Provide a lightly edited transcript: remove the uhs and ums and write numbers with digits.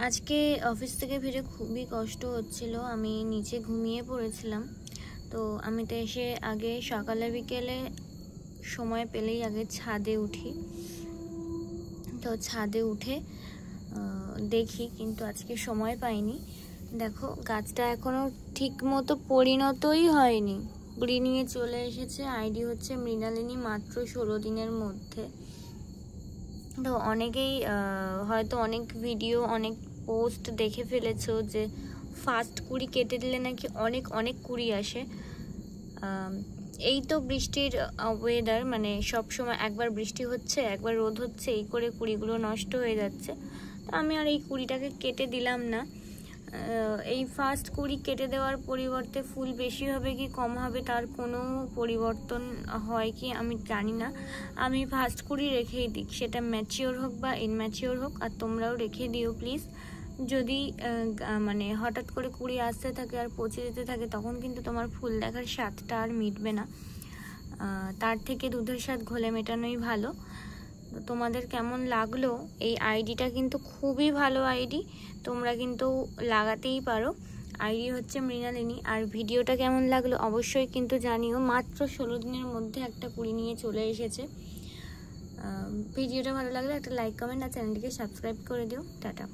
আজকে অফিস থেকে ফিরে খুবই কষ্ট হচ্ছিল, আমি নিচে ঘুমিয়ে পড়েছিলাম। তো আমি তো এসে আগে সকালে বিকেলে সময় পেলেই আগে ছাদে উঠি। তো ছাদে উঠে দেখি, কিন্তু আজকে সময় পাইনি। দেখো গাছটা এখনো ঠিক মতো পরিণতই হয়নি, কুড়ি নিয়ে চলে এসেছে। আইডি হচ্ছে মৃণালিনী, মাত্র 16 দিনের মধ্যে। তো অনেকেই হয়তো অনেক ভিডিও অনেক পোস্ট দেখে ফেলেছো যে ফার্স্ট কুড়ি কেটে দিলে নাকি অনেক অনেক কুড়ি আসে। এই তো বৃষ্টির ওয়েদার, মানে সব সময় একবার বৃষ্টি হচ্ছে একবার রোদ হচ্ছে, এই করে কুড়িগুলো নষ্ট হয়ে যাচ্ছে। তো আমি আর এই কুড়িটাকে কেটে দিলাম না। এই ফার্স্ট কুড়ি কেটে দেওয়ার পরিবর্তে ফুল বেশি হবে কি কম হবে তার কোনো পরিবর্তন হয় কি আমি জানি না। আমি ফার্স্ট কুড়ি রেখেই দিই, সেটা ম্যাচিওর হোক বা ইনম্যাচিওর হোক। আর তোমরাও রেখে দিও প্লিজ। যদি মানে হঠাৎ করে কুড়ি আসতে থাকে আর পচে যেতে থাকে, তখন কিন্তু তোমার ফুল দেখার স্বাদটা আর মিটবে না। তার থেকে দুধের স্বাদ ঘোলে মেটানোই ভালো। তোমাদের কেমন লাগলো এই আইডিটা? কিন্তু খুবই ভালো আইডি, তোমরা কিন্তু লাগাতেই পারো। আইডি হচ্ছে মৃণালিনী। আর ভিডিওটা কেমন লাগলো অবশ্যই কিন্তু জানিও। মাত্র 16 দিনের মধ্যে একটা কুড়ি নিয়ে চলে এসেছে। ভিডিওটা ভালো লাগলে একটা লাইক কমেন্ট আর চ্যানেলটিকে সাবস্ক্রাইব করে দিও। টাটা।